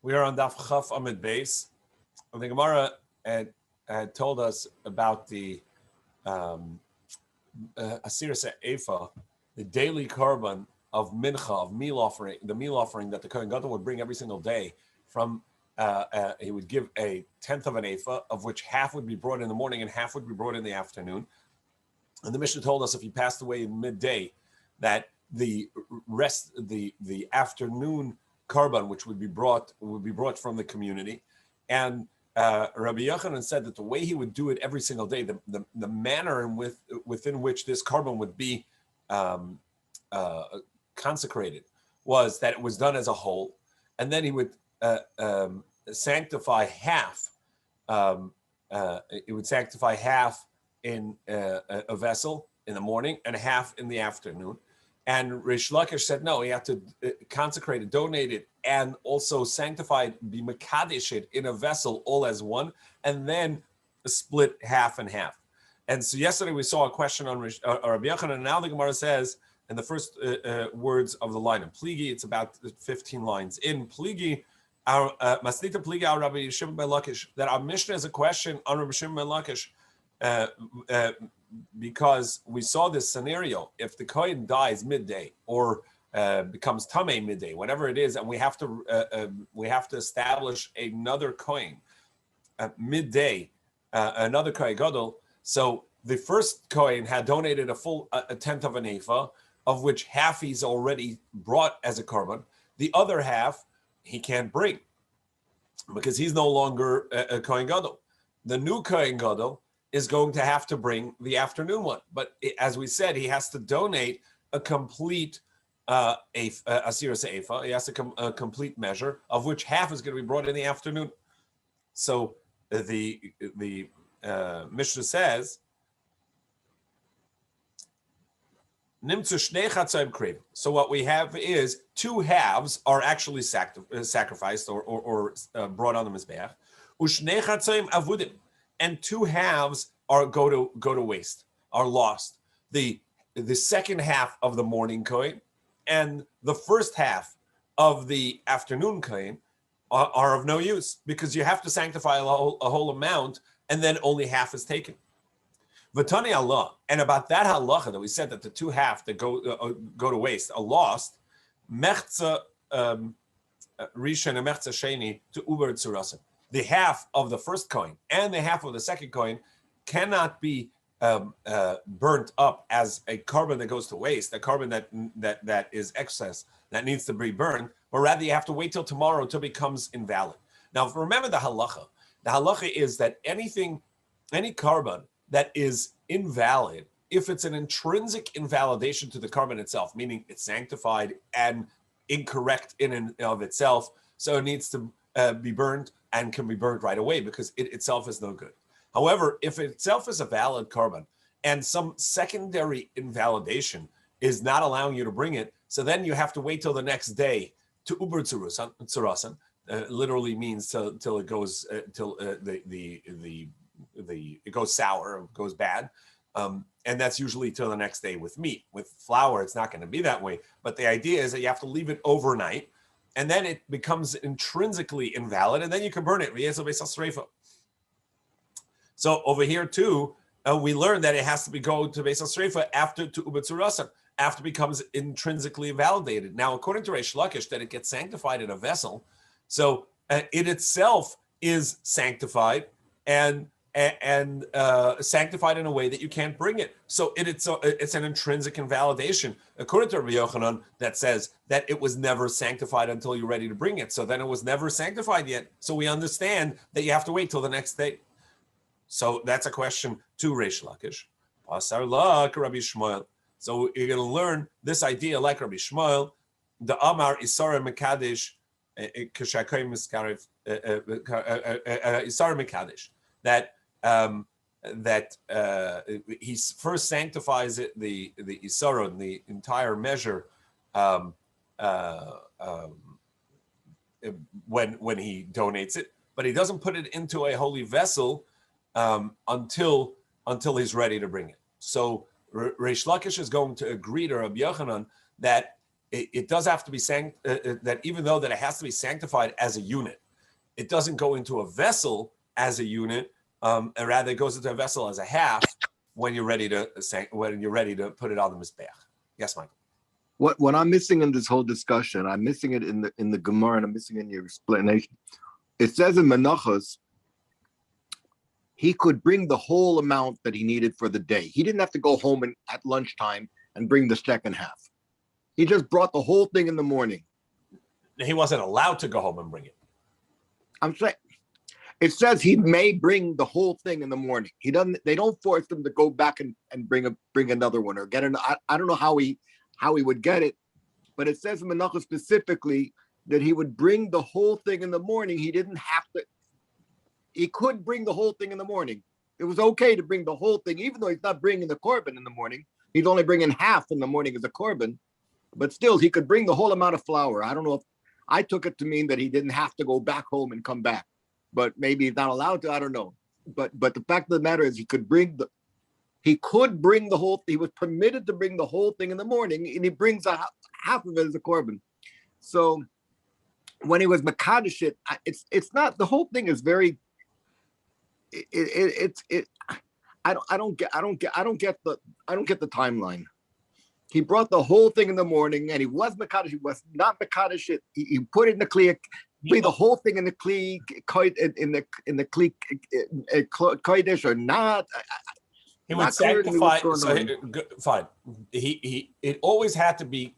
We are on Daf Chaf Amid Beis. The Gemara had told us about the Asiris Efa, the daily korban of mincha, of meal offering, the meal offering that the Kohen Gadol would bring every single day. From he would give a tenth of an efa, of which half would be brought in the morning and half would be brought in the afternoon. And the Mishnah told us if he passed away in midday, that the rest, the afternoon korban, which would be brought from the community. And Rabbi Yochanan said that the way he would do it every single day, the manner within which this korban would be consecrated, was that it was done as a whole, and then he would sanctify half. It would sanctify half in a vessel in the morning and half in the afternoon. And Rish Lakish said, no, he had to consecrate it, donate it, and also sanctify it, be mekadesh it in a vessel all as one, and then split half and half. And so yesterday we saw a question on Rabbi Yochanan, and now the Gemara says, in the first words of the line of Pligi, it's about 15 lines. In Pligi, our Masnita Pligi, our Rabbi Shimon ben Lakish, that our Mishnah is a question on Rabbi Shimon ben Lakish, because we saw this scenario: if the Kohen dies midday or becomes Tameh midday, whatever it is, and we have to establish another Kohen midday, another Kohen Gadol. So the first Kohen had donated a tenth of an ephah, of which half he's already brought as a korban. The other half he can't bring because he's no longer a Kohen Gadol. The new Kohen Gadol is going to have to bring the afternoon one. But as we said, he has to donate a complete asiras ephah. He has a complete measure, of which half is going to be brought in the afternoon. So the Mishnah says, so what we have is two halves are actually sacrificed or brought on the mizbeach. Ushnei chatzoim avudim, and two halves are go to waste, are lost. The second half of the morning kohen and the first half of the afternoon kohen are of no use, because you have to sanctify a whole amount, and then only half is taken. V'tani Allah, and about that halacha that we said that the two half that go to waste are lost. Mechza rishon and mechza sheni to uber tzurasim. The half of the first coin and the half of the second coin cannot be burnt up as a korban that goes to waste, a korban that is excess, that needs to be burned, or rather you have to wait till tomorrow until it becomes invalid. Now, remember the halacha. The halacha is that any korban that is invalid, if it's an intrinsic invalidation to the korban itself, meaning it's sanctified and incorrect in and of itself, so it needs to be burned, and can be burned right away because it itself is no good. However, if it itself is a valid korban and some secondary invalidation is not allowing you to bring it, so then you have to wait till the next day to uber tzurasan. Literally means till it goes it goes sour, it goes bad, and that's usually till the next day with meat. With flour, it's not going to be that way. But the idea is that you have to leave it overnight, and then it becomes intrinsically invalid, and then you can burn it. So over here too, we learned that it has to go to Beis HaSreifa after to Uber Tzurasan, after it becomes intrinsically validated. Now, according to Reish Lakish, that it gets sanctified in a vessel, so it itself is sanctified and sanctified in a way that you can't bring it. So it's an intrinsic invalidation, according to Rabbi Yochanan, that says that it was never sanctified until you're ready to bring it. So then it was never sanctified yet. So we understand that you have to wait till the next day. So that's a question to Reish Lakish. Pasar lak Rabbi Shmuel. So you're going to learn this idea like Rabbi Shmuel, the Amar Isara Mekadesh K'Shakayim Miskarif Isara Mekadesh, that he first sanctifies it, the Isara, the entire measure, when he donates it, but he doesn't put it into a holy vessel until he's ready to bring it. So Reish Lakish is going to agree to Rabbi Yochanan that it does have to be that even though that it has to be sanctified as a unit, it doesn't go into a vessel as a unit, and rather it goes into a vessel as a half when you're ready to put it on the mizbeach. Yes, Michael. What I'm missing in this whole discussion, I'm missing it in the Gemara, and I'm missing it in your explanation. It says in Menachos, he could bring the whole amount that he needed for the day. He didn't have to go home at lunchtime and bring the second half. He just brought the whole thing in the morning. He wasn't allowed to go home and bring it. I'm saying, it says he may bring the whole thing in the morning. He doesn't. They don't force him to go back and bring another one or get an. I don't know how he would get it, but it says in Menachos specifically that he would bring the whole thing in the morning. He didn't have to. He could bring the whole thing in the morning. It was okay to bring the whole thing, even though he's not bringing the korban in the morning. He's only bringing half in the morning as a korban, but still he could bring the whole amount of flour. I don't know if I took it to mean that he didn't have to go back home and come back, but maybe he's not allowed to. I don't know. But the fact of the matter is he could bring the whole. He was permitted to bring the whole thing in the morning, and he brings half of it as a korban. So when he was mekadosh it, it's not the whole thing is very. I don't get the timeline. He brought the whole thing in the morning, and he was mekadosh. He was not mekadosh it. He put it in the kli. Put the whole thing in the kli in the kli kodesh or not. He would sanctify. Fine. It always had to be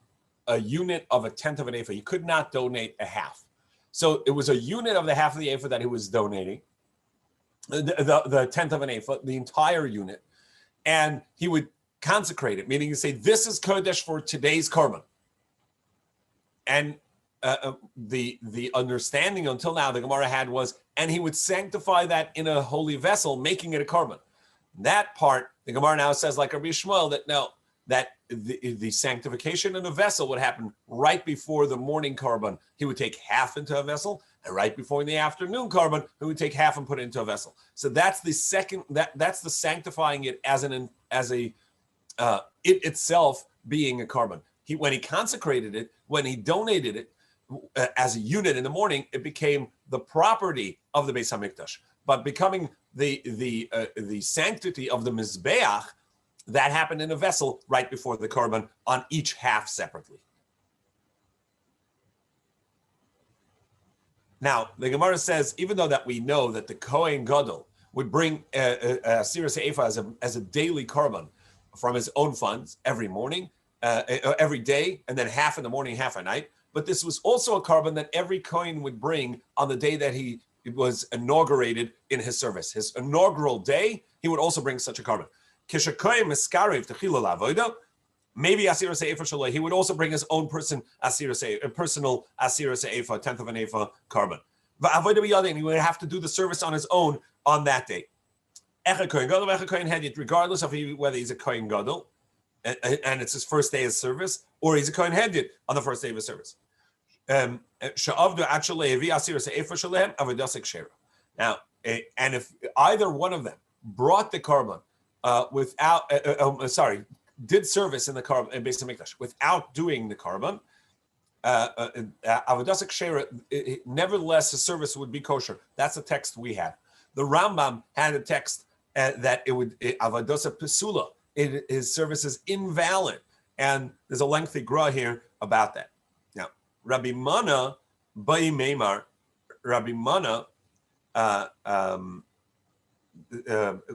a unit of a tenth of an ephah. You could not donate a half. So it was a unit of the half of the ephah that he was donating. The tenth of an ephah, the entire unit, and he would consecrate it, meaning you say, this is Kodesh for today's korban. And the understanding until now the Gemara had was, and he would sanctify that in a holy vessel, making it a korban. That part, the Gemara now says, like Rabbi Shmuel, that no, that the sanctification in a vessel would happen right before the morning korban. He would take half into a vessel, and right before in the afternoon korban, he would take half and put it into a vessel. So that's the second. That's the sanctifying it as it itself being a korban. When he consecrated it, when he donated it as a unit in the morning, it became the property of the Beis Hamikdash. But becoming the sanctity of the mizbeach, that happened in a vessel right before the korban on each half separately. Now, the Gemara says, even though that we know that the Kohen Gadol would bring a Sirus Ephah as a daily korban from his own funds every morning, every day, and then half in the morning, half at night, but this was also a korban that every Kohen would bring on the day that he was inaugurated in his service. His inaugural day, he would also bring such a korban. Maybe Asir Se'efa Shalai, he would also bring his own personal Asir Se'efa, tenth of an ephah korban. And he would have to do the service on his own on that day. Regardless of whether he's a Kohen Gadol, and it's his first day of service, or he's a Kohen Hedid on the first day of his service. Now, and if either one of them brought the korban did service in the korban in Beis Hamikdash without doing the korban, avodas kshera, nevertheless, the service would be kosher. That's the text we had. The Rambam had a text that it would avodas pesula. His service is invalid, and there's a lengthy gra here about that. Now, Rabbi Mana Bai Meimar, Rabbi Mana,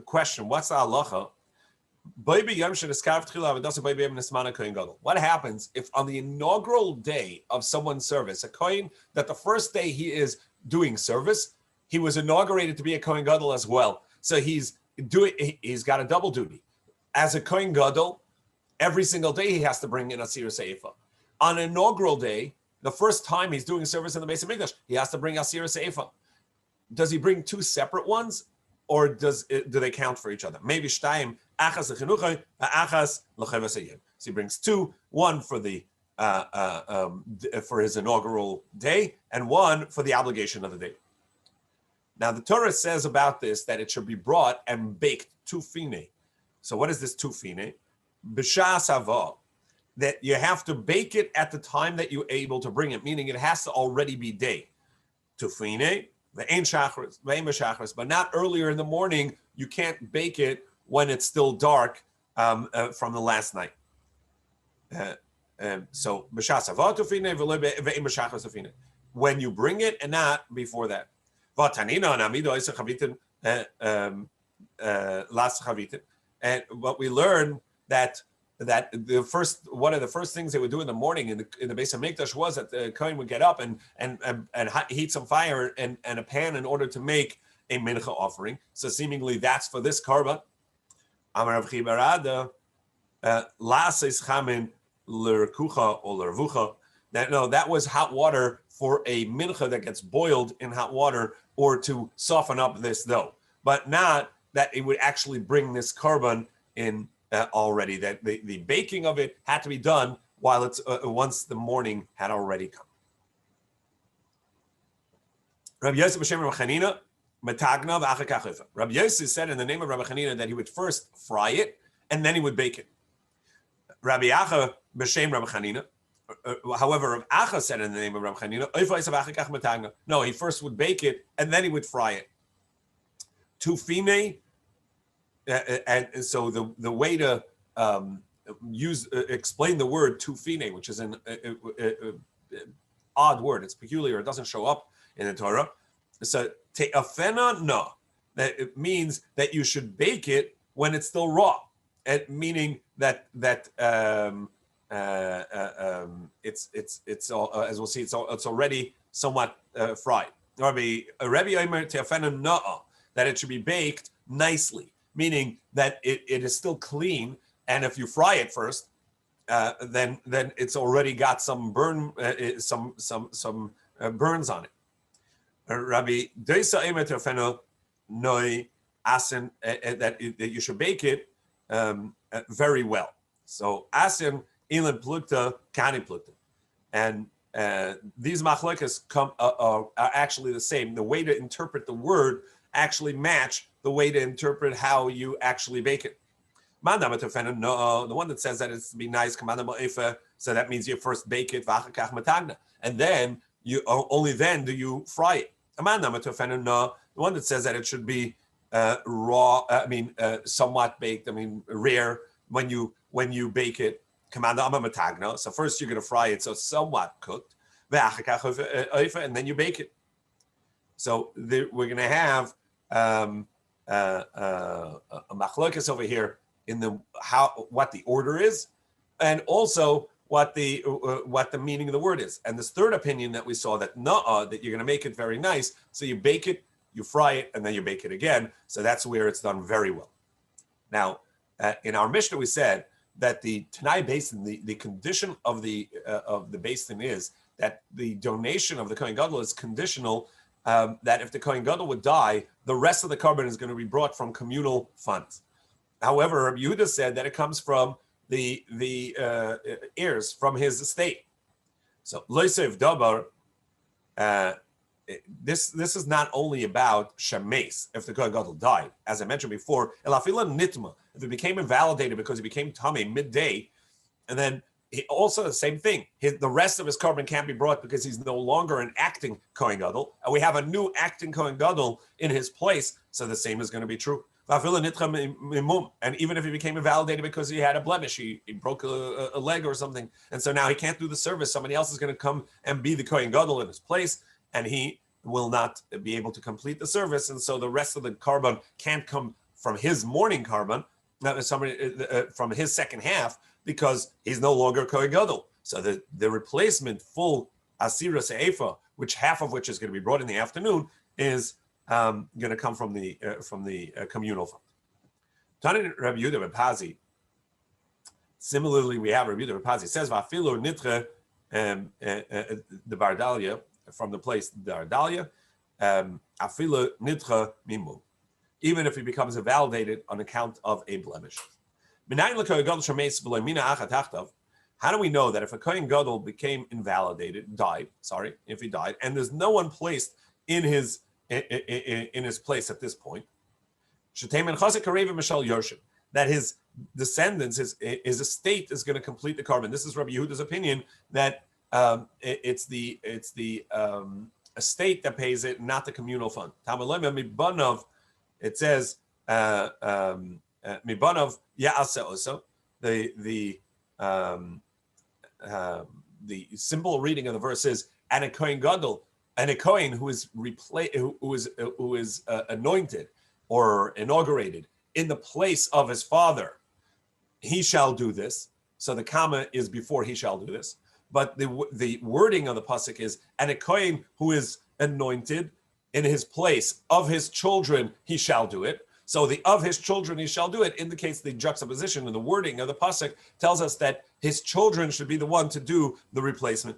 question: what's the halacha? What happens if on the inaugural day of someone's service, a Kohen, that the first day he is doing service, he was inaugurated to be a Kohen Gadol as well. So he's got a double duty. As a Kohen Gadol, every single day he has to bring in a Asir Se'efa. On an inaugural day, the first time he's doing service in the Beis Hamikdash, he has to bring Asir Se'efa. Does he bring two separate ones, or do they count for each other? Maybe shtayim achas lechinuchay, achas lechevasayim. So he brings two, one for for his inaugural day, and one for the obligation of the day. Now the Torah says about this that it should be brought and baked tufine. So what is this tufine? B'shas hava, that you have to bake it at the time that you're able to bring it, meaning it has to already be day. Tufine, but not earlier in the morning. You can't bake it when it's still dark from the last night. So when you bring it and not before that. And what we learn that one of the first things they would do in the morning in the Beis Hamikdash was that the Kohen would get up and heat some fire and a pan in order to make a mincha offering. So seemingly that's for this karban. Amar Rav Chi Barada, la'aseis chamin l'rekucha or l'revucha. That was hot water for a mincha that gets boiled in hot water or to soften up this dough, but not that it would actually bring this karban in already. That the baking of it had to be done while it's once the morning had already come. Rabbi Yosef b'shem Rabbi Chanina, matagna v'achar kach. Rabbi Yosef said in the name of Rabbi Chanina that he would first fry it and then he would bake it. Rabbi Acha b'shem Rabbi Chanina. However, Rav Acha said in the name of Rabbi Chanina, no, he first would bake it and then he would fry it. Tufine, and so the way to explain the word tufine, which is an odd word, it's peculiar, it doesn't show up in the Torah. So te'afena no, that it means that you should bake it when it's still raw, and meaning that it's all, as we'll see, it's already somewhat fried. Rabbi Omer te'afena no, that it should be baked nicely, meaning that it is still clean, and if you fry it first, then it's already got some burns on it. Rabbi Deisa Emer te'afena noi asin, that you should bake it very well. So asin ilan plukta kani plukta, and these machlokas are actually the same. The way to interpret the word actually match the way to interpret how you actually bake it. The one that says that it's to be nice, so that means you first bake it, and then you only then do you fry it. The one that says that it should be raw, somewhat baked, rare when you bake it. So first you're going to fry it, so somewhat cooked, and then you bake it. So we're going to have a machlokas over here in what the order is, and also what the meaning of the word is. And this third opinion that we saw, that that you're going to make it very nice, so you bake it, you fry it, and then you bake it again. So that's where it's done very well. Now, in our Mishnah, we said that the Tanai basin, the condition of the basin is that the donation of the Kohen Gadol is conditional. That if the Kohen Gadol would die, the rest of the carbon is going to be brought from communal funds. However, Rabbi Yehuda said that it comes from the heirs from his estate. So loisev dabar. This is not only about shemes if the Kohen Gadol died, as I mentioned before. Elafila nitma, if it became invalidated because it became tamei midday, and then also the same thing. The rest of his carbon can't be brought because he's no longer an acting Kohen Gadol, and we have a new acting Kohen Gadol in his place. So the same is going to be true. And even if he became invalidated because he had a blemish, he broke a leg or something, and so now he can't do the service. Somebody else is going to come and be the Kohen Gadol in his place, and he will not be able to complete the service. And so the rest of the carbon can't come from his morning carbon, from his second half, because he's no longer Kohen Gadol. So the replacement full Asira Se'efa, which half of which is going to be brought in the afternoon, is going to come from the communal fund. Tani Rabbi Yehuda ben Pazi. Similarly, we have Rabbi Yehuda ben Pazi says Va'afilu nitre the Bardalia from the place Bardalia Afilu nitre mimu, even if he becomes invalidated on account of a blemish. How do we know that if a Kohen Gadol became invalidated, if he died, and there's no one placed in his place at this point, that his descendants, his estate is going to complete the carbon. This is Rabbi Yehuda's opinion that it's the estate that pays it, not the communal fund. It says Mibanov Ya'ase also. The simple reading of the verse is, and a Kohen Gadol, and a Kohen who is anointed or inaugurated in the place of his father, he shall do this. So the comma is before he shall do this. But the wording of the pasuk is, and a Kohen who is anointed in his place of his children, he shall do it. So the of his children he shall do it indicates the juxtaposition, and the wording of the pasuk tells us that his children should be the one to do the replacement.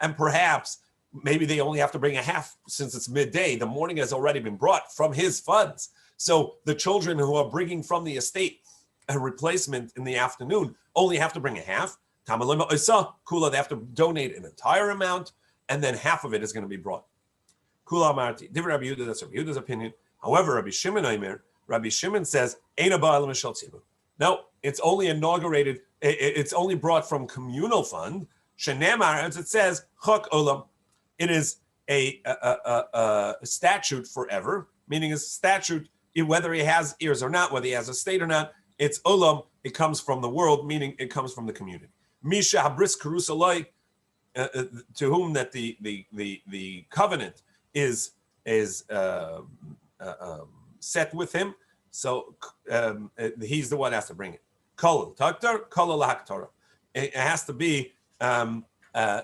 And perhaps maybe they only have to bring a half, since it's midday. The morning has already been brought from his funds. So the children who are bringing from the estate a replacement in the afternoon only have to bring a half. They have to donate an entire amount, and then half of it is going to be brought. Kula Marti. Rabbi Yehuda, that's Rabbi Yehuda's opinion. However, Rabbi Shimon says, no, it's only inaugurated, it's only brought from communal fund. Shenemar, as it says, Chok Olam. It is a statute forever, meaning a statute, whether he has ears or not, whether he has a state or not, it's Olam, it comes from the world, meaning it comes from the community. Misha Habris Karusaloi, to whom that the covenant is set with him, so he's the one that has to bring it. Kollel Taktar, Kollel Haktorah. It has to be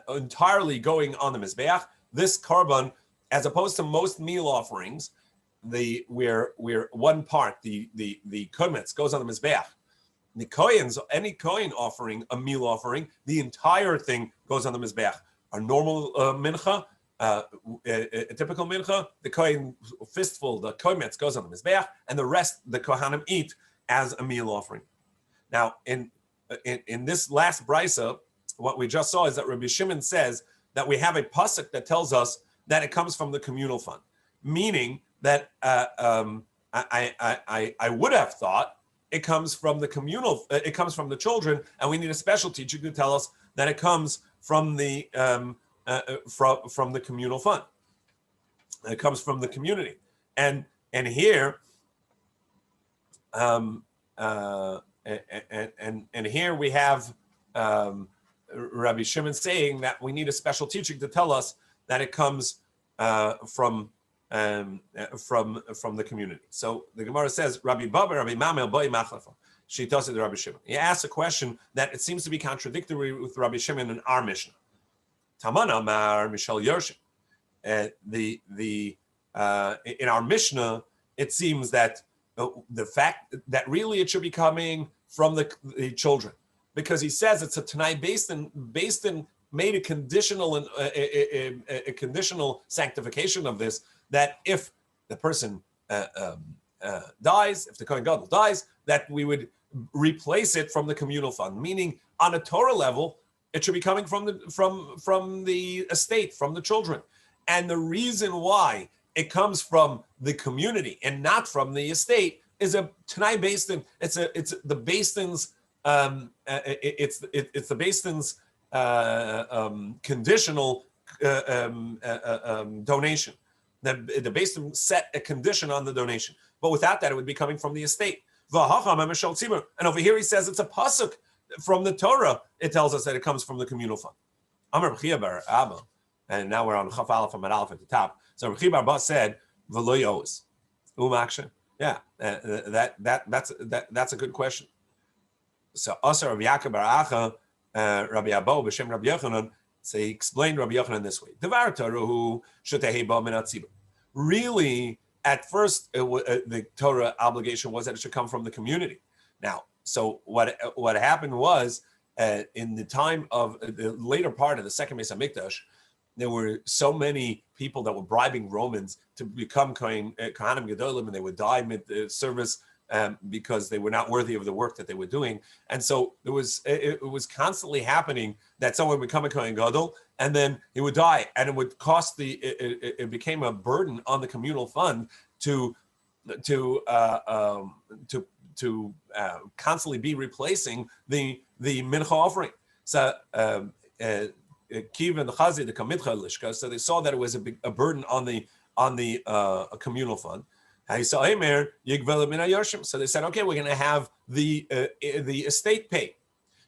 entirely going on the Mizbeach. This carbon, as opposed to most meal offerings, where one part, the kumetz, goes on the Mizbeach. The Kohen's, any Kohen offering a meal offering, the entire thing goes on the Mizbeach. A normal mincha, a typical mincha, the Kohen fistful, the kumetz goes on the Mizbeach, and the rest the Kohanim eat as a meal offering. Now, in this last brisa, what we just saw is that Rabbi Shimon says that we have a pasuk that tells us that it comes from the communal fund, meaning that I would have thought it comes from the communal, it comes from the children, and we need a special teacher to tell us that it comes from the from the communal fund. It comes from the community, and here. And here we have Rabbi Shimon saying that we need a special teaching to tell us that it comes from the community. So the Gemara says, Rabbi Baba, Rabbi Mamel, Boi Machlafa. She tells it to Rabbi Shimon. He asks a question that it seems to be contradictory with Rabbi Shimon in our Mishnah. Tamana Mar Mishal Yershim. In our Mishnah, it seems that the fact that really it should be coming from the children, because he says it's a Tanai based in made a conditional and a conditional sanctification of this, that if the person dies, if the Kohen Gadol dies, that we would replace it from the communal fund. Meaning, on a Torah level, it should be coming from the estate, from the children. And the reason why it comes from the community and not from the estate is a Tanai based in. It's the bastin's it's the bastin's conditional donation. The bastin set a condition on the donation, but without that, it would be coming from the estate. And over here, he says it's a pasuk from the Torah. It tells us that it comes from the communal fund. And now we're on Chaf Aleph and Aleph at the top. So Rabbi Bar said, "V'lo yos." Yeah, that's a good question. So Asa Rabbi Yaakov Bar Acha, Rabbi Abo b'Shem Rabbi Yochanan. So he explained Rabbi Yochanan this way: Devar Torah hu shutei ba min hatzibur. Really, at first, the Torah obligation was that it should come from the community. Now, so what happened was in the time of the later part of the second Beis Hamikdash, there were so many people that were bribing Romans to become Kohanim Gedolim, and they would die mid-service because they were not worthy of the work that they were doing. And so it was constantly happening that someone would become a Kohen Gadol, and then he would die, and it would cost it became a burden on the communal fund to to constantly be replacing the mincha offering. So Kiv and the Chazi, the Kamitcha Lishka, so they saw that it was a burden on the communal fund. So they said, okay, we're going to have the estate pay.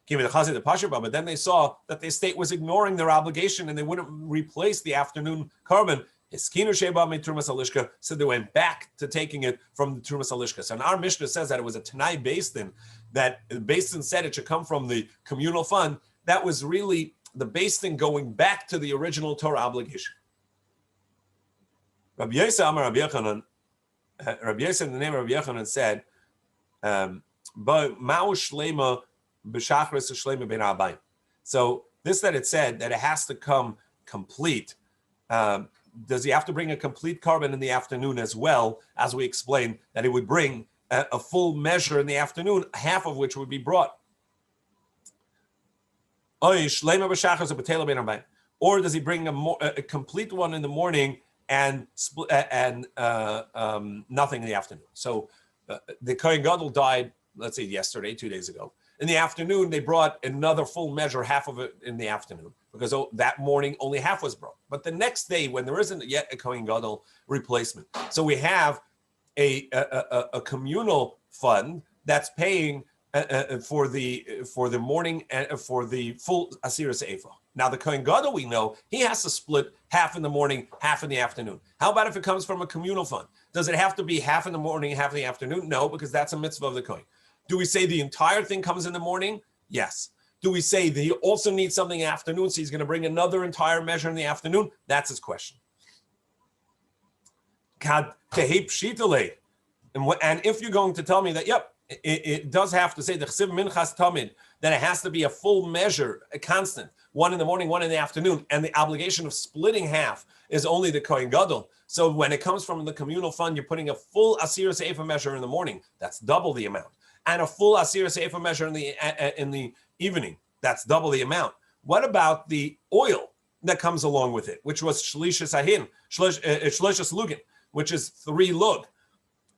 But then they saw that the estate was ignoring their obligation and they wouldn't replace the afternoon carbon. So they went back to taking it from the Trumas Alishka. So our Mishnah says that it was a Tanai Beis Din, that the Beis Din said it should come from the communal fund. That was really the Beis Din going back to the original Torah obligation. Rabbi Yosef Amar Rabbi Yochanan, Rabbi Yosef in the name of Rabbi Yochanan said, so this that it said that it has to come complete. Does he have to bring a complete carbon in the afternoon as well? As we explained, that he would bring a full measure in the afternoon, half of which would be brought. Or does he bring a complete one in the morning and nothing in the afternoon? So the Kohen Gadol died, let's say yesterday, 2 days ago. In the afternoon, they brought another full measure, half of it in the afternoon, because that morning only half was brought. But the next day, when there isn't yet a Kohen Gadol replacement, so we have a communal fund that's paying for the morning and for the full Asiras Eifa. Now the Kohen Gadol, we know he has to split half in the morning, half in the afternoon. How about if it comes from a communal fund? Does it have to be half in the morning, half in the afternoon? No, because that's a mitzvah of the Kohen. Do we say the entire thing comes in the morning? Yes. Do we say that he also needs something in the afternoon, so he's going to bring another entire measure in the afternoon? That's his question. And if you're going to tell me that, yep, it does have to say the chsiv minchas tamid, that it has to be a full measure, a constant, one in the morning, one in the afternoon, and the obligation of splitting half is only the Kohen Gadol. So when it comes from the communal fund, you're putting a full Asir Seifa measure in the morning. That's double the amount. And a full Asir Seifa measure in the evening. That's double the amount. What about the oil that comes along with it, which was Shlishas Ahin, Shlishas Lugin, which is 3 lug?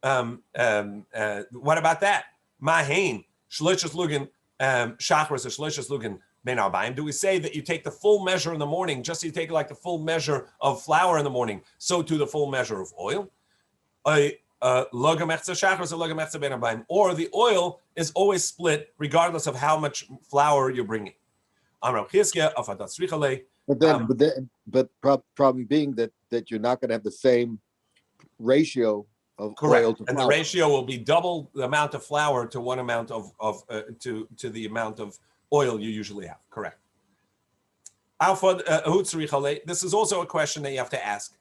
What about that? Mahain, Shlishas Lugin, Shachris, or Shlishas Lugin, Ben Arbaim. Do we say that you take the full measure in the morning, just so you take like the full measure of flour in the morning, so too the full measure of oil? Or the oil is always split regardless of how much flour you're bringing. But problem being that you're not going to have the same ratio of correct, oil to and flour. the ratio will be double the amount of flour to one amount to the amount of oil you usually have. Correct. This is also a question that you have to ask.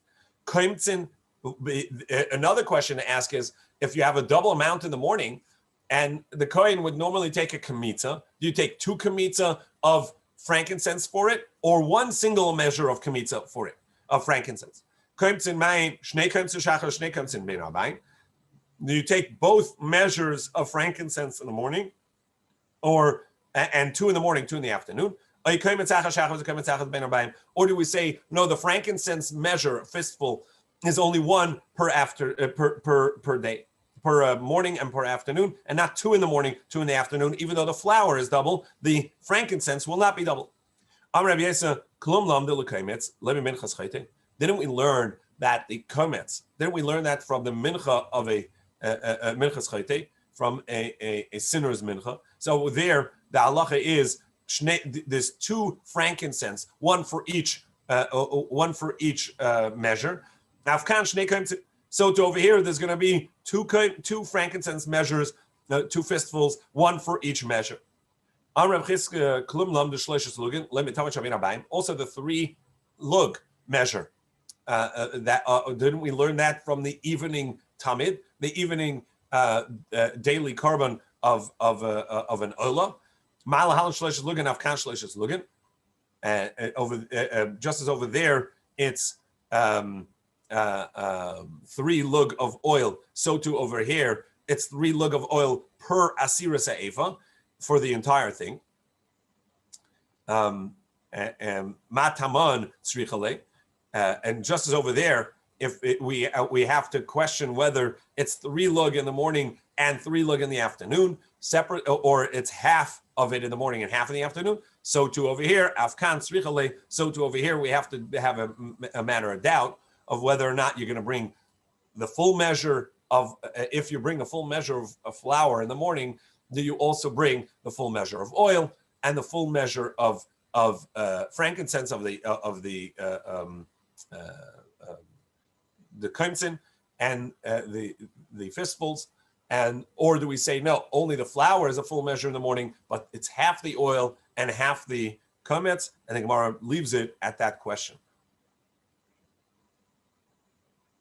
Another question to ask is, if you have a double amount in the morning, and the Kohen would normally take a kamitza, do you take 2 kamitza of frankincense for it, or 1 single measure of kamitza for it, of frankincense? Do you take both measures of frankincense in the morning, and 2 in the morning, 2 in the afternoon? Or do we say, no, the frankincense measure, fistful, is only 1 per day, per morning and per afternoon, and not 2 in the morning, 2 in the afternoon. Even though the flour is double, the frankincense will not be double. Didn't we learn that the kometz? Didn't we learn that from the mincha of a minchas chayte, from a sinner's mincha? So there, the halacha is there's 2 frankincense, one for each measure. So to over here, there's going to be 2 frankincense measures, 2 fistfuls, 1 for each measure. Also the 3 lug measure. Didn't we learn that from the evening tamid, the evening daily carbon of an ola? Just as over there, it's 3 lug of oil. So too over here, it's 3 lug of oil per asira sa'eva for the entire thing. Mataman tzrichale, and just as over there, we have to question whether it's 3 lug in the morning and 3 lug in the afternoon, separate, or it's half of it in the morning and half in the afternoon. So too over here, afkan tzrichale. So too over here, we have to have a matter of doubt of whether or not you're going to bring the full measure of. If you bring a full measure of flour in the morning, do you also bring the full measure of oil and the full measure of frankincense of the kaimtzin and the fistfuls, and or do we say no? Only the flour is a full measure in the morning, but it's half the oil and half the kametz, and the Gemara leaves it at that question.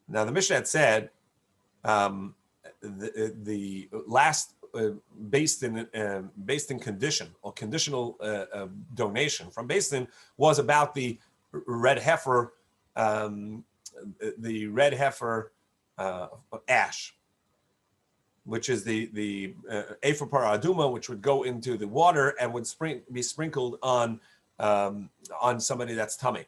Now the Mishnah had said the last based in condition or conditional donation from Basin was about the red heifer. The red heifer ash, which is the Ephah para aduma, which would go into the water and would be sprinkled on somebody that's tummy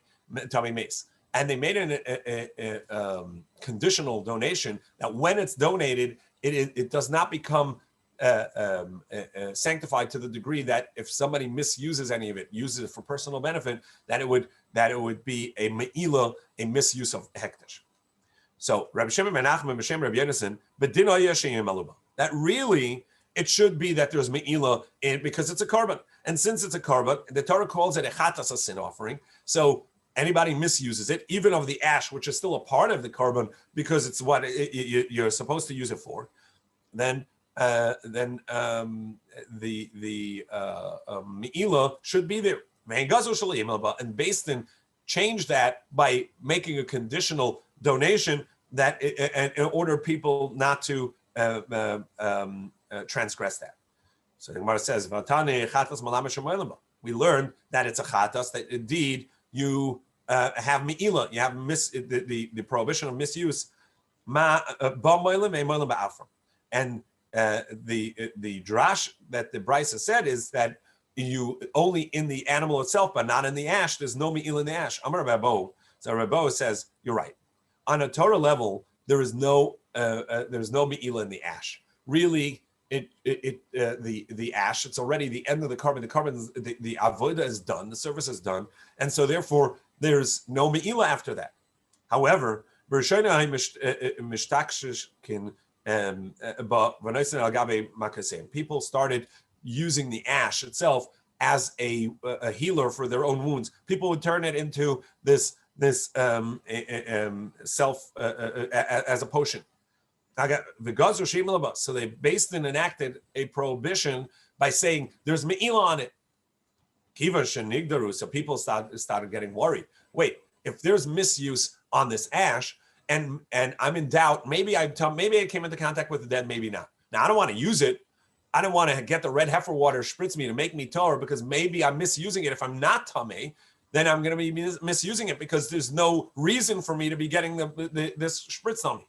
mace. And they made a conditional donation that when it's donated, it does not become sanctified to the degree that if somebody misuses any of it, uses it for personal benefit, that it would be a me'ilah, a misuse of hektish. So Rabbi Shimon ben Nachman b'shem Rabbi Yonasan, b'dino yeshayim aluba. That really it should be that there's me'ilah in because it's a carbon, and since it's a carbon, the Torah calls it a chatas, a sin offering. So anybody misuses it, even of the ash, which is still a part of the carbon because it's what you're supposed to use it for, then the me'ilah should be there. And based in change that by making a conditional donation that in order people not to transgress that. So the Gemara says, we learned that it's a chatas, that indeed you have me'ilah, you have the prohibition of misuse. And the drash that the Brisa said is that you only in the animal itself, but not in the ash. There's no me'ilah in the ash. Amar Rabbo. So Rabbo says you're right. On a Torah level, there's no me'ilah in the ash. Really, the ash. It's already the end of the carbon. The carbon, the avodah is done. The service is done, and so therefore there's no me'ilah after that. However, people started using the ash itself as a healer for their own wounds. People would turn it into this self as a potion. So they based and enacted a prohibition by saying there's me'ilah on it. So people started getting worried. Wait, if there's misuse on this ash, and I'm in doubt, maybe I came into contact with the dead, maybe not. Now I don't want to use it. I don't want to get the red heifer water spritz me to make me tahor because maybe I'm misusing it. If I'm not tamei, then I'm going to be misusing it because there's no reason for me to be getting this spritz on me.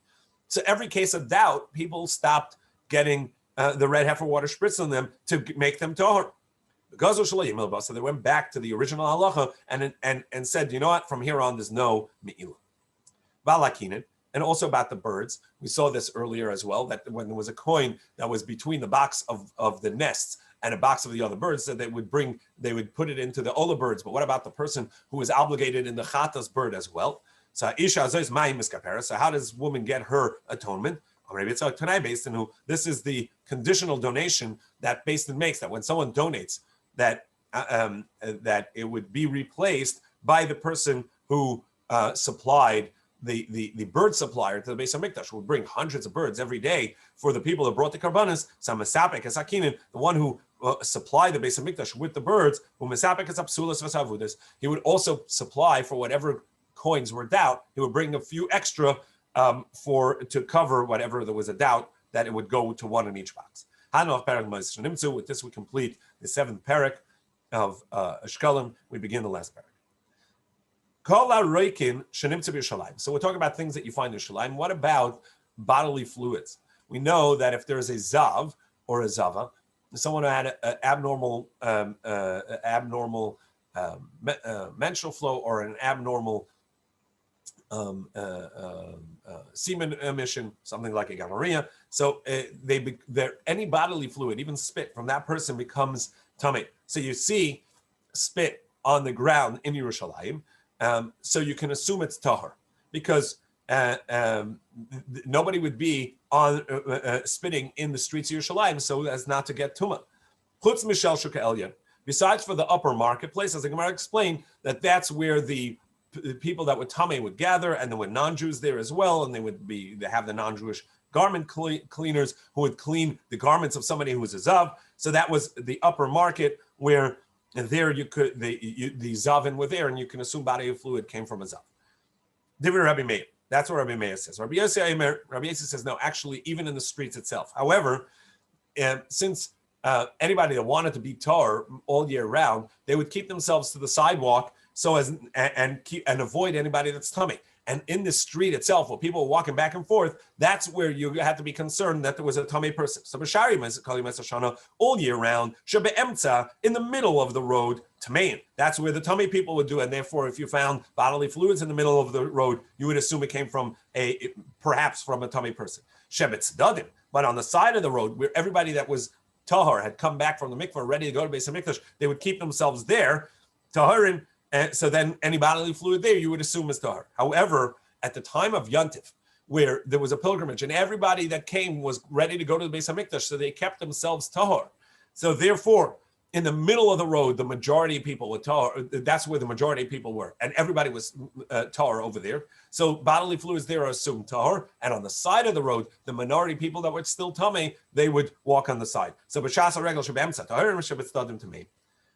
So every case of doubt, people stopped getting the red heifer water spritz on them to make them tahor. So they went back to the original halacha and said, you know what? From here on, there's no me'ilah. Valakinin, and also about the birds. We saw this earlier as well, that when there was a coin that was between the box of the nests and a box of the other birds, that they would put it into the ola birds. But what about the person who is obligated in the chatas bird as well? So isha zois mayim miskapera. So how does woman get her atonement? Or maybe it's a tanai based in who this is the conditional donation that Basin makes, that when someone donates, that it would be replaced by the person who supplied the bird supplier to the Beis Hamikdash, who would bring hundreds of birds every day for the people that brought the karbanos. So Mesapek Esakinin, the one who supplied the Beis Hamikdash with the birds, who Mesapek Esapsulas Vasavudas, he would also supply for whatever coins were doubt. He would bring a few extra to cover whatever there was a doubt that it would go to one in each box. With this, we complete the 7th parak of Shekalim. We begin the last parak. So we're talking about things that you find in Shalim. What about bodily fluids? We know that if there is a zav or a zava, someone who had an abnormal menstrual flow or an abnormal semen emission, something like a gonorrhea. So any bodily fluid, even spit from that person, becomes tamei. So you see spit on the ground in Yerushalayim, so you can assume it's tahor, because nobody would be on spitting in the streets of Yerushalayim so as not to get tumah. Chutz mishel shuka elyon. Besides for the upper marketplace, as the Gemara explained, that's where the people that were tamei would gather, and there were non-Jews there as well, and they have the non-Jewish garment cleaners who would clean the garments of somebody who was a zav. So that was the upper market where there you could the zavin were there, and you can assume body fluid came from a zav. Different Rabbi Meir. That's what Rabbi Meir says. Rabbi Yossi says no, actually, even in the streets itself. However, since anybody that wanted to be tar all year round, they would keep themselves to the sidewalk so as and avoid anybody that's tummy. And in the street itself, where people are walking back and forth, that's where you have to be concerned that there was a tummy person. So b'shari all year round, shebe'emtza, in the middle of the road, tamein. That's where the tummy people would do. And therefore, if you found bodily fluids in the middle of the road, you would assume it came from perhaps from a tummy person. Shebetz, but on the side of the road, where everybody that was tahor had come back from the mikvah, ready to go to Beis HaMikdash, they would keep themselves there, tahorim. And so then any bodily fluid there, you would assume is tahor. However, at the time of Yontif, where there was a pilgrimage and everybody that came was ready to go to the Beis HaMikdash, so they kept themselves tahor. So therefore, in the middle of the road, the majority of people were tahor. That's where the majority of people were. And everybody was tahor over there. So bodily fluids there are assumed tahor. And on the side of the road, the minority people that were still tamei, they would walk on the side. So b'shas haregel sheb'emtza tahorim shebetzadim tamei.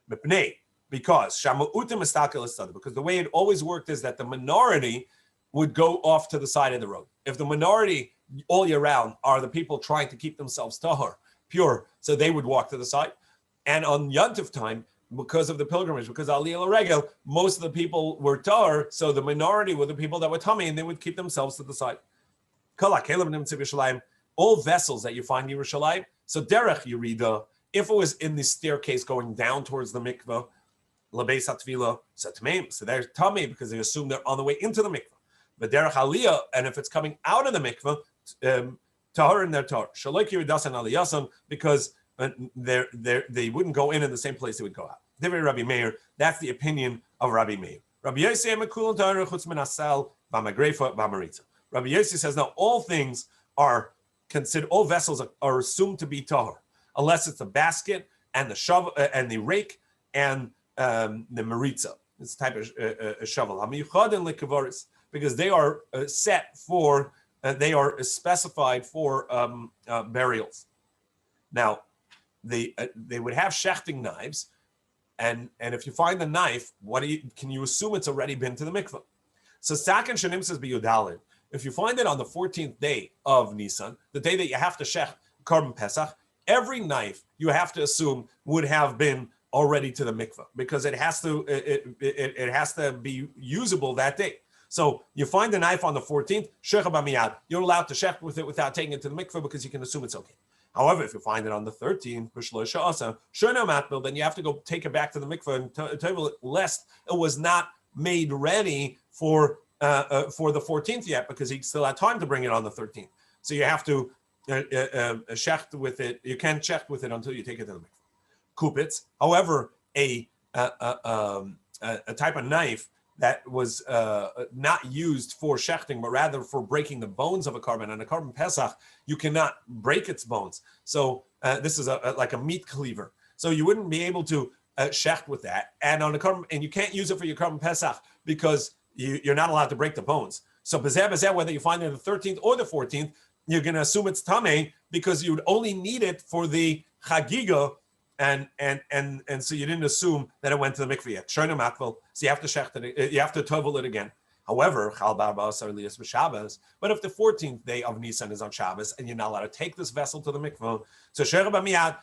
Mepnei. Because the way it always worked is that the minority would go off to the side of the road. If the minority all year round are the people trying to keep themselves tahor, pure, so they would walk to the side. And on Yontif time, because of the pilgrimage, because Aliyah L'Regel, most of the people were tahor, so the minority were the people that were tamei, and they would keep themselves to the side. All vessels that you find in Yerushalayim, so derech Yerida, if it was in the staircase going down towards the mikveh, Labeis HaTvila, so they're tamei because they assume they're on the way into the mikveh. But derech aliyah, and if it's coming out of the mikveh, tahor and they're tahor. Shalok Yeridasan Aliyasan, because they wouldn't go in the same place they would go out. Divrei Rabbi Meir, that's the opinion of Rabbi Meir. Rabbi Yossi Mekulan tahor chutz min asel v'magrefa v'maritza. Rabbi Yossi says now all things are considered, all vessels are assumed to be tahor, unless it's the basket and the shovel and the rake and the maritza, this type of shovel, because they are set for, they are specified for burials. Now, they would have shechting knives, and if you find the knife, can you assume it's already been to the mikveh? So Sakan Shanim says b'Yudalid, if you find it on the 14th day of Nisan, the day that you have to shech Korban Pesach, every knife you have to assume would have been already to the mikveh, because it has to be usable that day. So you find the knife on the 14th, shecha b'miyad, you're allowed to shech with it without taking it to the mikveh because you can assume it's okay. However, if you find it on the 13th, then you have to go take it back to the mikveh and table it, lest it was not made ready for the 14th yet, because he still had time to bring it on the 13th. So you have to shecht with it. You can't shecht with it until you take it to the mikveh. Kupitz, however, a type of knife that was not used for shechting, but rather for breaking the bones of a korban. And a korban pesach, you cannot break its bones. So this is like a meat cleaver. So you wouldn't be able to shecht with that. And on a korban, and you can't use it for your korban pesach because you're not allowed to break the bones. So bezeh, whether you find it on the 13th or the 14th, you're going to assume it's tamei because you would only need it for the chagiga. And so you didn't assume that it went to the mikveh yet. So you have to shecht it, you have to tovel it again. However, but if the 14th day of Nisan is on Shabbos and you're not allowed to take this vessel to the mikveh,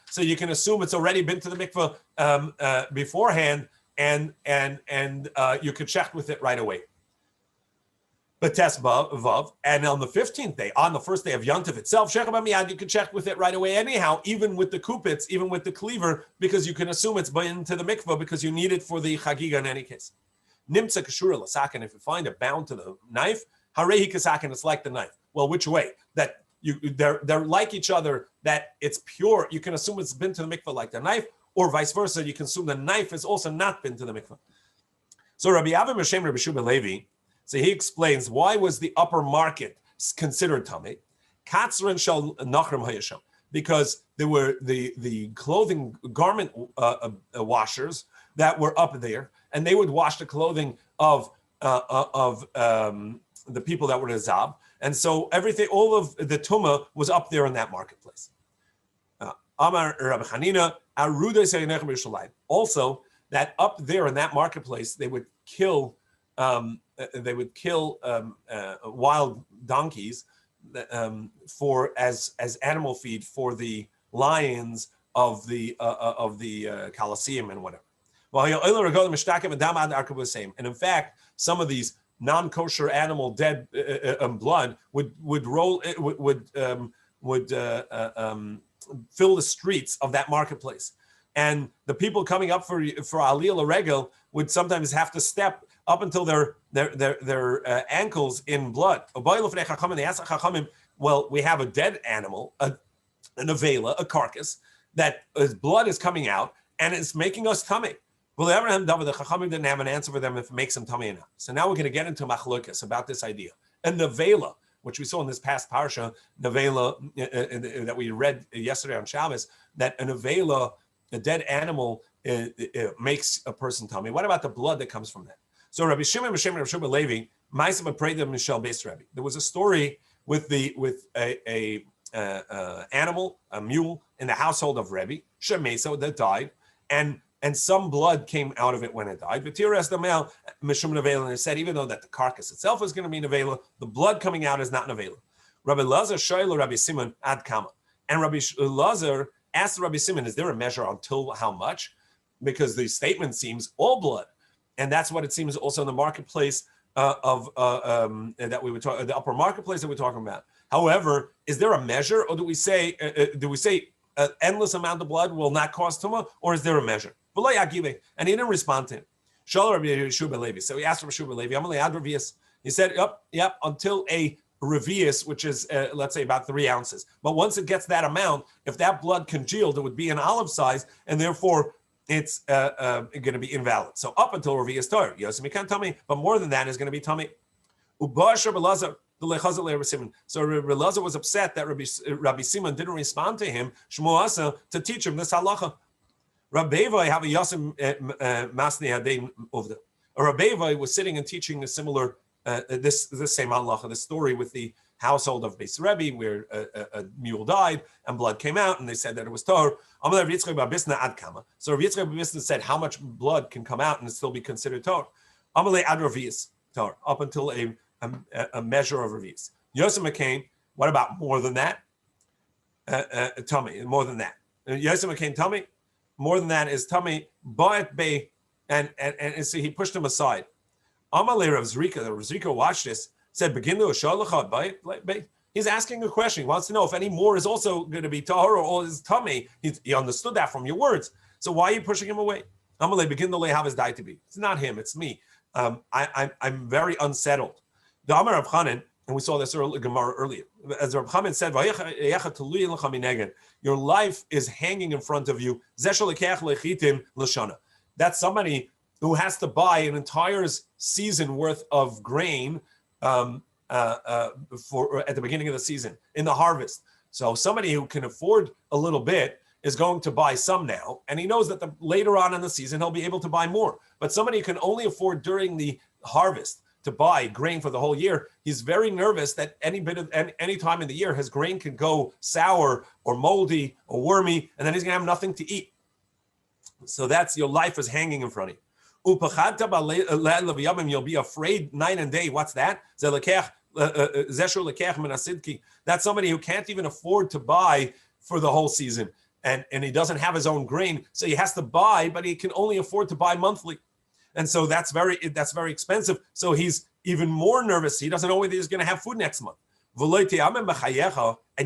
so you can assume it's already been to the mikveh beforehand, and you could shecht with it right away. But test vav, and on the 15th day, on the first day of Yontif itself, you can check with it right away anyhow, even with the kupitz, even with the cleaver, because you can assume it's been to the mikveh because you need it for the chagiga in any case. Nimtza kashura lasakin, if you find it bound to the knife, harehi kasakin, it's like the knife. Well, which way? That they're like each other, that it's pure. You can assume it's been to the mikveh like the knife, or vice versa. You can assume the knife has also not been to the mikveh. So Rabbi Avim Hashem Rabbi Shua Levi, so he explains why was the upper market considered tamei? Katzran shel nachrim hayasham, because there were the clothing garment washers that were up there, and they would wash the clothing of the people that were Azab, and so everything, all of the Tumah was up there in that marketplace. Amar Rabbi Chanina, also that up there in that marketplace, they would kill wild donkeys for as animal feed for the lions of the Colosseum and whatever. And in fact, some of these non-kosher animal dead blood would fill the streets of that marketplace, and the people coming up for Aliyah L'Regel would sometimes have to step up until their ankles in blood. Well, we have a dead animal, an avela, a carcass, that blood is coming out, and it's making us tummy. Well, the Chachamim didn't have an answer for them if it makes them tummy or not. So now we're going to get into machlokas about this idea. A nevela, which we saw in this past parsha, nevela that we read yesterday on Shabbos, that a nevela, a dead animal, makes a person tummy. What about the blood that comes from that? So Rabbi Shimon B'Shem Rabbi Shua Levi, Ma'aseh B'Preda Mishal Beis Rebbe. There was a story with a animal, a mule in the household of Rebbe, Shemeso, that died, and some blood came out of it when it died. And it said, even though that the carcass itself is going to be nevela, the blood coming out is not nevela. Rabbi Lazar shoyel Rabbi Simon ad kama, and Rabbi Lazar asked Rabbi Simon, is there a measure until how much? Because the statement seems all blood, and that's what it seems also in the marketplace that we were talking, the upper marketplace that we're talking about. However, is there a measure, or do we say an endless amount of blood will not cause tumah, or is there a measure? And he didn't respond to him. So he asked Rabbi Shua Levi. He said, yep, until a revius, which is, let's say, about 3 ounces. But once it gets that amount, if that blood congealed, it would be an olive size, and therefore it's going to be invalid. So up until revius tar, Yosem can't tell me, but more than that is going to be tummy. So Rabbi Lazar was upset that Rabbi Simon didn't respond to him, Shmuasa, to teach him this halacha. Rabbi Tzvi have a Yasim Masni Hadein Uvda. Rabbi Tzvi was sitting and teaching a similar this same halacha, the story with the household of Beis Rebbe, where a mule died and blood came out, and they said that it was tor. So Rabbi Yitzchak Babisna said, how much blood can come out and still be considered tor? Amalei ad revius tor, up until a measure of revius. Yosem McCain, what about more than that? Tummy, more than that. Yosem McCain, tummy. More than that is tummy, but bay, and so he pushed him aside. Amalei Rav Zrika watched this, said, begin to shalacha bay. He's asking a question. He wants to know if any more is also going to be tahor or is tummy. He understood that from your words. So why are you pushing him away? Amalei begin to lay have his die to be. It's not him, it's me. I'm very unsettled. The Amar Rav Chanan, and we saw this Gemara earlier. As Rav Chanan said, your life is hanging in front of you. That's somebody who has to buy an entire season worth of grain for at the beginning of the season, in the harvest. So somebody who can afford a little bit is going to buy some now, and he knows that later on in the season he'll be able to buy more. But somebody who can only afford during the harvest to buy grain for the whole year, he's very nervous that any time in the year his grain can go sour or moldy or wormy, and then he's going to have nothing to eat. So that's your life is hanging in front of you. You'll be afraid night and day. What's that? That's somebody who can't even afford to buy for the whole season, and he doesn't have his own grain, so he has to buy, but he can only afford to buy monthly. And so that's very expensive. So he's even more nervous. He doesn't know whether he's going to have food next month. And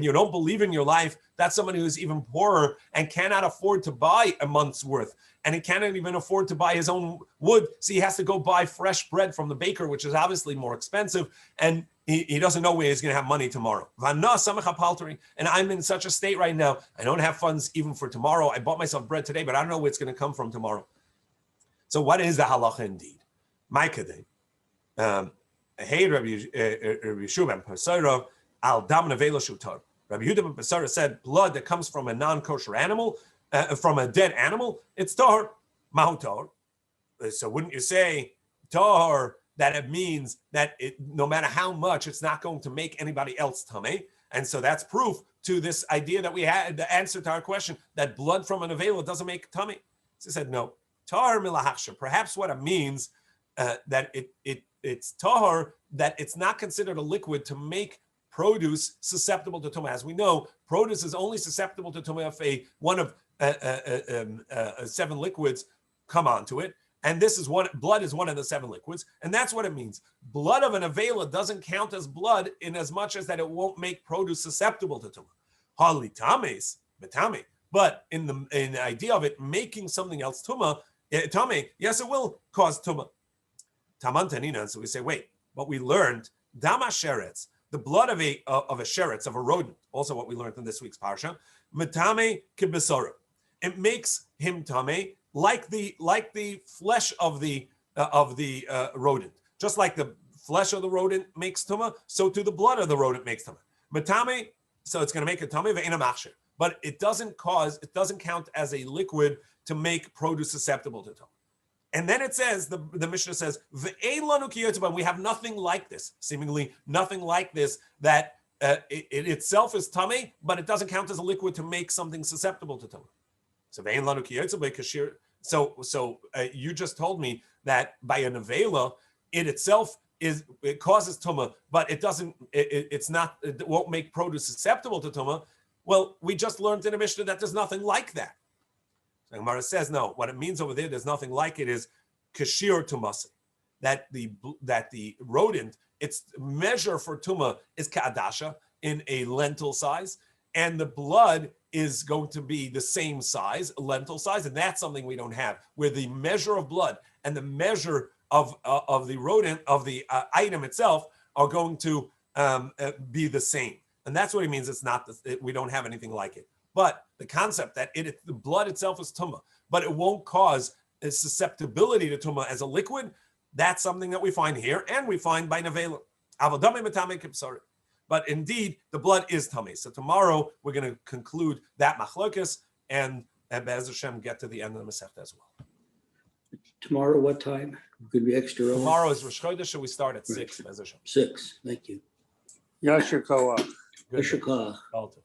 you don't believe in your life, that's somebody who's even poorer and cannot afford to buy a month's worth. and he cannot even afford to buy his own wood, so he has to go buy fresh bread from the baker, which is obviously more expensive, and he doesn't know where he's going to have money tomorrow. And I'm in such a state right now, I don't have funds even for tomorrow. I bought myself bread today, but I don't know where it's going to come from tomorrow. So what is the halacha indeed? Ma'ikadei. Hey, Rabbi Yehoshua ben Pesarah, al dam nevela shutar. Rabbi Yehuda ben Pesarah said, blood that comes from a non-kosher animal, from a dead animal, it's tahor. Mahu tahor. So wouldn't you say tahor that it means that no matter how much, it's not going to make anybody else tameh? And so that's proof to this idea that we had, the answer to our question, that blood from an nevela doesn't make tameh. So he said, no. Tahor milahachsha. Perhaps what it means that it's tahor, that it's not considered a liquid to make produce susceptible to tumah. As we know, produce is only susceptible to tumah if one of 7 liquids come onto it, and this is blood is one of the 7 liquids, and that's what it means. Blood of an avela doesn't count as blood in as much as that it won't make produce susceptible to tumah. Halitames betame, but in the idea of it making something else tumah, tameh, yes, it will cause tumah. Tamantanina. So we say, wait, what we learned, dama sheretz, the blood of a sheretz, of a rodent, also what we learned in this week's parsha, metame kibesora. It makes him tameh like the flesh of the rodent. Just like the flesh of the rodent makes tumah, so too the blood of the rodent makes tumah. Metame, so it's going to make a tameh ve'ena machshir, but it doesn't count as a liquid to make produce susceptible to tumah. And then it says, the Mishnah says, we have nothing like this, seemingly nothing like this, that it itself is tameh, but it doesn't count as a liquid to make something susceptible to tumah. So you just told me that by a nevela, it itself it causes tumah, but it won't make produce susceptible to tumah. Well, we just learned in a Mishnah that there's nothing like that. So Gemara says, no, what it means over there's nothing like it is kashir tumas, that the rodent, its measure for tumah is ka'adasha, in a lentil size, and the blood is going to be the same size, lentil size, and that's something we don't have, where the measure of blood and the measure of the rodent, of the item itself, are going to be the same. And that's what he means. It's not, we don't have anything like it. But the concept that the blood itself is tumah, but it won't cause a susceptibility to tumah as a liquid, that's something that we find here, and we find by nevela. But indeed, the blood is tummy. So tomorrow we're going to conclude that machlokes and Be'ez Hashem get to the end of the Masechta as well. Tomorrow, what time? Could be extra early. Tomorrow is Rosh Chodesh, so we start at 6. Be'ez Hashem. 6. Thank you. Yasher Koach. Good. Yasher Koach. Relative.